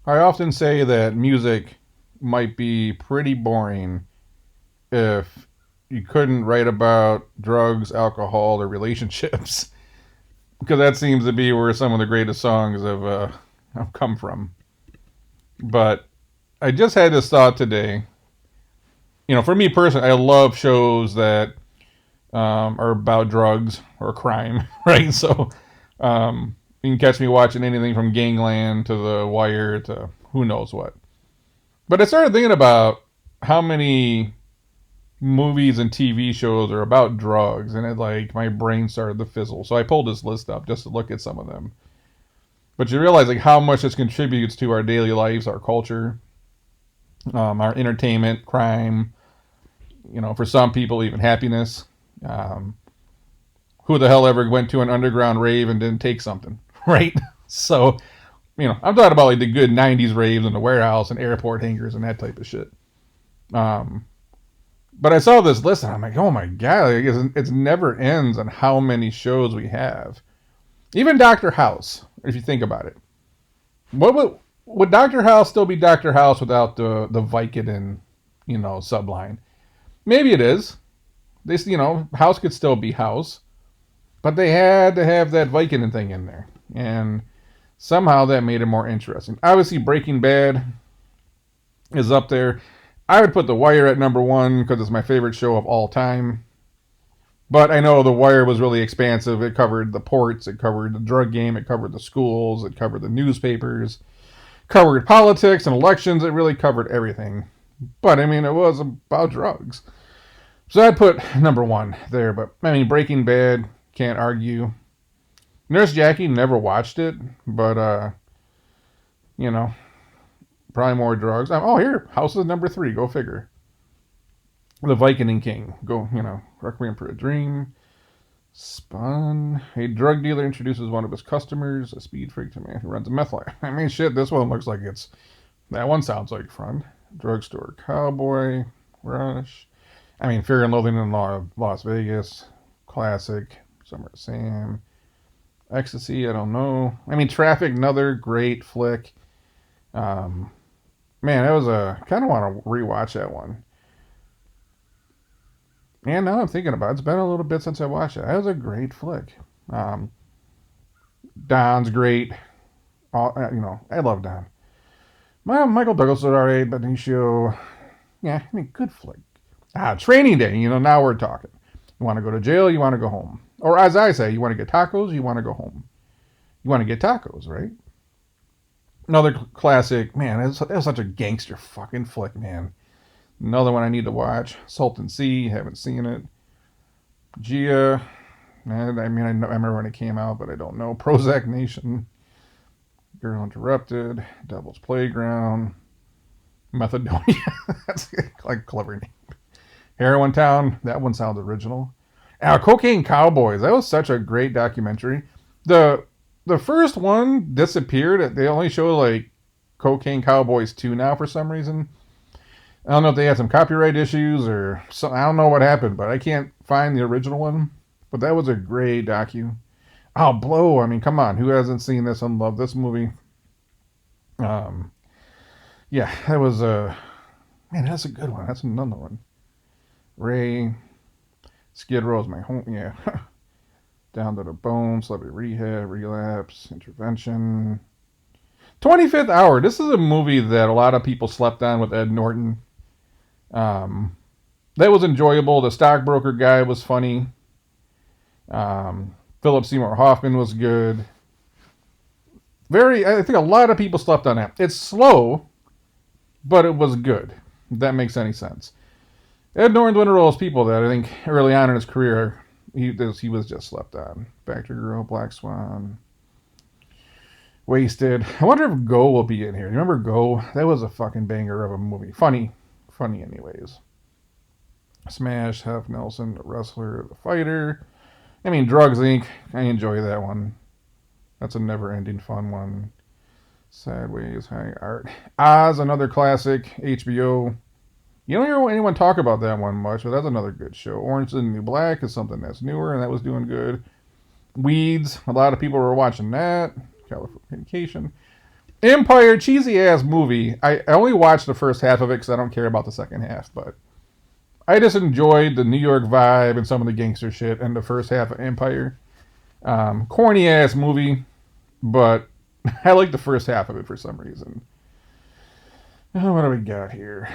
I often say that music might be pretty boring if you couldn't write about drugs, alcohol, or relationships, because that seems to be where some of the greatest songs have come from. But I just had this thought today. For me personally, I love shows that are about drugs or crime, right? So you can catch me watching anything from Gangland to The Wire to who knows what. But I started thinking about how many movies and TV shows are about drugs, and my brain started to fizzle. So I pulled this list up just to look at some of them. But you realize how much this contributes to our daily lives, our culture, our entertainment, crime. For some people, even happiness. Um, who the hell ever went to an underground rave and didn't take something, right? So, I'm talking about the good '90s raves in the warehouse and airport hangars and that type of shit. Um, but I saw this list and I'm like, oh my god, it's never ends on how many shows we have. Even Doctor House, if you think about it, what would Doctor House still be Doctor House without the Vicodin, subline? Maybe it is. House could still be House, but they had to have that Vicodin thing in there, and somehow that made it more interesting. Obviously, Breaking Bad is up there. I would put The Wire at number one because it's my favorite show of all time. But I know The Wire was really expansive. It covered the ports, it covered the drug game, it covered the schools, it covered the newspapers, covered politics and elections. It really covered everything. But I mean, it was about drugs. So I'd put number one there. But I mean, Breaking Bad, can't argue. Nurse Jackie, never watched it, but you know, probably more drugs. Oh, here, House is number three. Go figure. The Viking King. Go, Requiem for a Dream. Spun. A drug dealer introduces one of his customers, a speed freak to man who runs a meth lab. I mean, shit, this one looks like it's. That one sounds like fun. Drugstore Cowboy. Rush. I mean, Fear and Loathing in Las Vegas. Classic. Summer Sam. Ecstasy, I don't know. I mean, Traffic, another great flick. Um, Man, that was a. Kind of want to rewatch that one. And now I'm thinking about it, it's been a little bit since I watched it. That was a great flick. Um, Don's great. I love Don. Well, Michael Douglas is alright, Benicio, yeah, I mean, good flick. Training Day. Now we're talking. You want to go to jail? You want to go home? Or as I say, you want to get tacos? You want to go home? You want to get tacos, right? Another classic. Man, it was such a gangster fucking flick, man. Another one I need to watch. Salton Sea. Haven't seen it. Gia. I mean, I remember when it came out, but I don't know. Prozac Nation. Girl Interrupted. Devil's Playground. Methadonia. That's like a clever name. Heroin Town. That one sounds original. Cocaine Cowboys. That was such a great documentary. The first one disappeared. They only show Cocaine Cowboys 2 now for some reason. I don't know if they had some copyright issues or something. I don't know what happened, but I can't find the original one. But that was a great docu. Oh, Blow. I mean, come on. Who hasn't seen this and loved this movie? Um, yeah, that was a. Man, that's a good one. That's another one. Ray. Skid Row's my home. Yeah. Down to the Bone. Celebrity Rehab. Relapse. Intervention. 25th Hour. This is a movie that a lot of people slept on with Ed Norton. That was enjoyable. The stockbroker guy was funny. Philip Seymour Hoffman was good. I think a lot of people slept on that. It's slow, but it was good. If that makes any sense. Ed Norton's one of those people that I think early on in his career, he was just slept on. Factory Girl, Black Swan, Wasted. I wonder if Go will be in here. You remember Go? That was a fucking banger of a movie. Funny anyways. Smash, Hef Nelson, The Wrestler, The Fighter. I mean, Drugs Inc. I enjoy that one. That's a never-ending fun one. Sideways, High Art. Oz, another classic. HBO. You don't hear anyone talk about that one much, but that's another good show. Orange is the New Black is something that's newer, and that was doing good. Weeds, a lot of people were watching that. Californication. Empire, cheesy ass movie. I only watched the first half of it because I don't care about the second half, but I just enjoyed the New York vibe and some of the gangster shit in the first half of Empire. Corny ass movie, but I like the first half of it for some reason. What do we got here?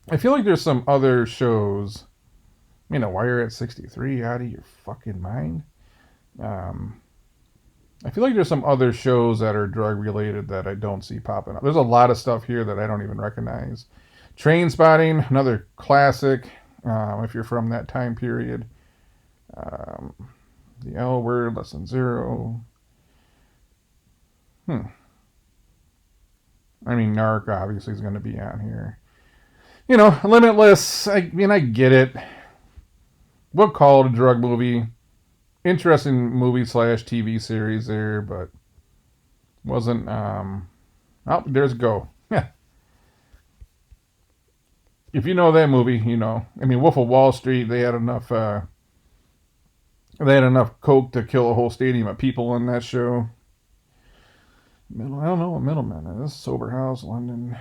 I feel like there's some other shows. Why you're at 63 out of your fucking mind. I feel like there's some other shows that are drug related that I don't see popping up. There's a lot of stuff here that I don't even recognize. Train Spotting, another classic. If you're from that time period. The L Word, Lesson Zero. Narc obviously is going to be on here. Limitless. I get it. We'll call it a drug movie. Interesting movie / TV series there, but wasn't. There's Go. Yeah. If you know that movie, you know. Wolf of Wall Street. They had enough. They had enough coke to kill a whole stadium of people in that show. I don't know what Middleman is. Sober House, London.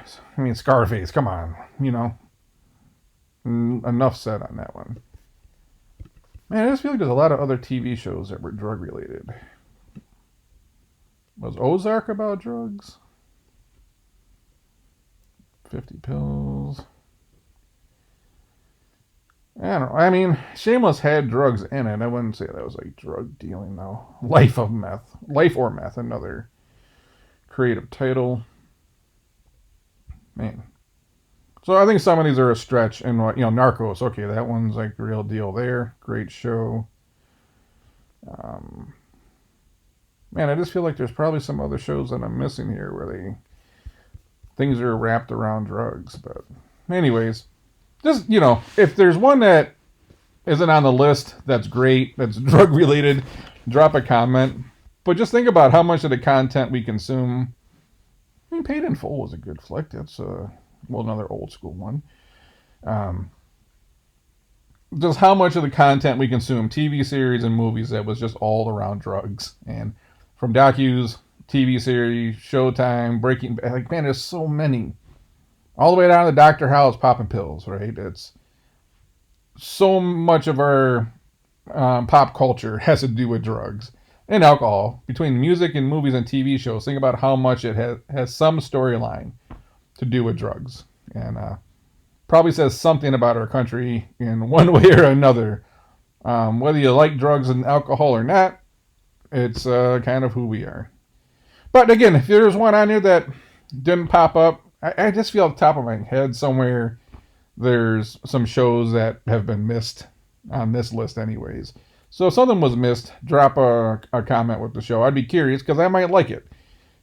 Scarface. Come on, Enough said on that one. Man, I just feel like there's a lot of other TV shows that were drug related. Was Ozark about drugs? 50 pills. I don't know. Shameless had drugs in it. I wouldn't say that was like drug dealing though. Life or Meth, another creative title. Man. So I think some of these are a stretch. And Narcos. Okay, that one's like the real deal there. Great show. Man, I just feel like there's probably some other shows that I'm missing here where things are wrapped around drugs. But anyways, just, if there's one that isn't on the list that's great, that's drug related, drop a comment. But just think about how much of the content we consume. Paid in Full was a good flick. That's another old school one. Just how much of the content we consume, TV series and movies, that was just all around drugs. And from docus, TV series, Showtime, Breaking Bad, man, there's so many. All the way down to Dr. House popping pills, right? It's so much of our pop culture has to do with drugs and alcohol. Between music and movies and TV shows, think about how much it has some storyline to do with drugs. And probably says something about our country in one way or another. Whether you like drugs and alcohol or not, it's kind of who we are. But again, if there's one on here that didn't pop up, I just feel off the top of my head somewhere there's some shows that have been missed on this list anyways. So if something was missed, drop a comment with the show. I'd be curious because I might like it.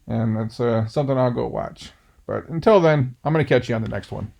And that's something I'll go watch. But until then, I'm going to catch you on the next one.